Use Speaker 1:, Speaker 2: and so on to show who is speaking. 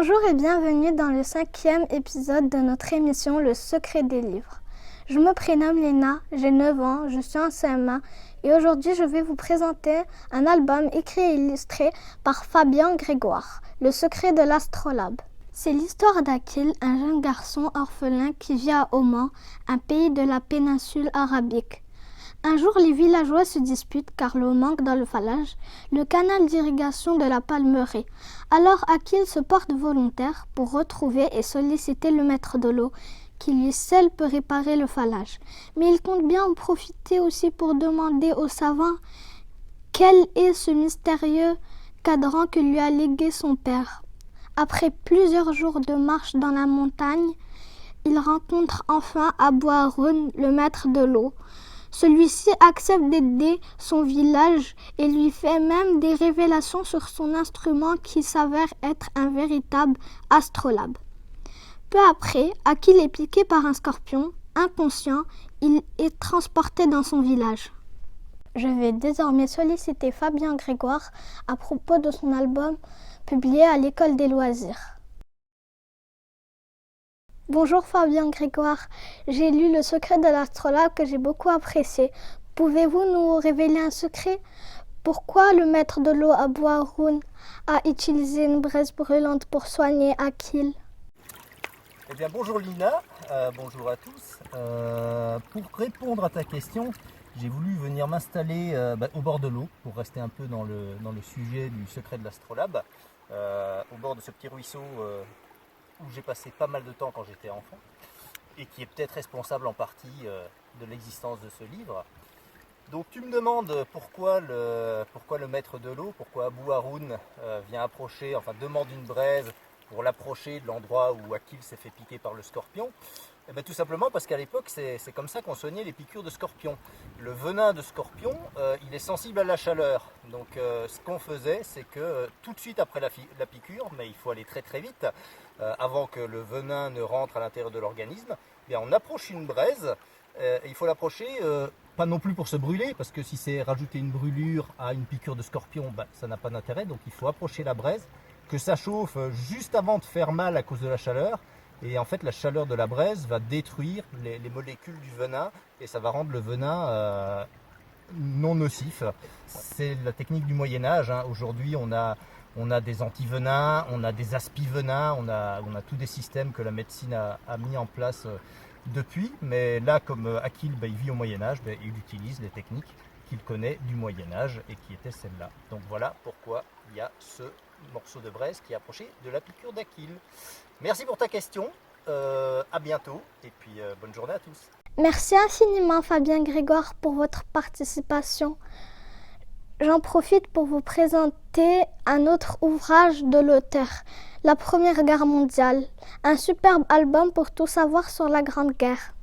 Speaker 1: Bonjour et bienvenue dans le 5e épisode de notre émission Le secret des livres. Je me prénomme Léna, j'ai 9 ans, je suis en CM1 et aujourd'hui je vais vous présenter un album écrit et illustré par Fabien Grégoire, Le secret de l'astrolabe. C'est l'histoire d'Akil, un jeune garçon orphelin qui vit à Oman, un pays de la péninsule arabique. Un jour, les villageois se disputent car l'eau manque dans le village, le canal d'irrigation de la Palmeraie. Alors Akil se porte volontaire pour retrouver et solliciter le maître de l'eau, qui lui seul peut réparer le village. Mais il compte bien en profiter aussi pour demander aux savants quel est ce mystérieux cadran que lui a légué son père. Après plusieurs jours de marche dans la montagne, il rencontre enfin Abou Haroun, le maître de l'eau. Celui-ci accepte d'aider son village et lui fait même des révélations sur son instrument qui s'avère être un véritable astrolabe. Peu après, Akil est piqué par un scorpion. Inconscient, il est transporté dans son village. Je vais désormais solliciter Fabien Grégoire à propos de son album publié à l'École des loisirs. Bonjour Fabien Grégoire, j'ai lu Le secret de l'astrolabe que j'ai beaucoup apprécié. Pouvez-vous nous révéler un secret ? Pourquoi le maître de l'eau Abou Haroun a utilisé une braise brûlante pour soigner Akil ?
Speaker 2: Eh bien bonjour Lina, bonjour à tous. Pour répondre à ta question, j'ai voulu venir m'installer au bord de l'eau pour rester un peu dans le sujet du secret de l'astrolabe, au bord de ce petit ruisseau où j'ai passé pas mal de temps quand j'étais enfant et qui est peut-être responsable en partie de l'existence de ce livre. Donc tu me demandes pourquoi le maître de l'eau, pourquoi Abou Haroun demande une braise pour l'approcher de l'endroit où Akil s'est fait piquer par le scorpion. Eh bien, tout simplement parce qu'à l'époque, c'est comme ça qu'on soignait les piqûres de scorpion. Le venin de scorpion, il est sensible à la chaleur. Donc ce qu'on faisait, c'est que tout de suite après la piqûre, mais il faut aller très très vite, avant que le venin ne rentre à l'intérieur de l'organisme, eh bien, on approche une braise. Et il faut l'approcher, pas non plus pour se brûler, parce que si c'est rajouter une brûlure à une piqûre de scorpion, ça n'a pas d'intérêt. Donc il faut approcher la braise, que ça chauffe juste avant de faire mal à cause de la chaleur. Et en fait, la chaleur de la braise va détruire les molécules du venin et ça va rendre le venin non nocif. C'est la technique du Moyen-Âge. Aujourd'hui, on a des antivenins, on a des aspivenins, on a tous des systèmes que la médecine a mis en place depuis. Mais là, comme Akil il vit au Moyen-Âge, il utilise les techniques qu'il connaît du Moyen-Âge et qui étaient celles-là. Donc voilà pourquoi il y a ce morceau de braise qui est approché de la piqûre d'Akil. Merci pour ta question, à bientôt et puis bonne journée à tous.
Speaker 1: Merci infiniment Fabien Grégoire pour votre participation. J'en profite pour vous présenter un autre ouvrage de l'auteur, La Première Guerre mondiale, un superbe album pour tout savoir sur la Grande Guerre.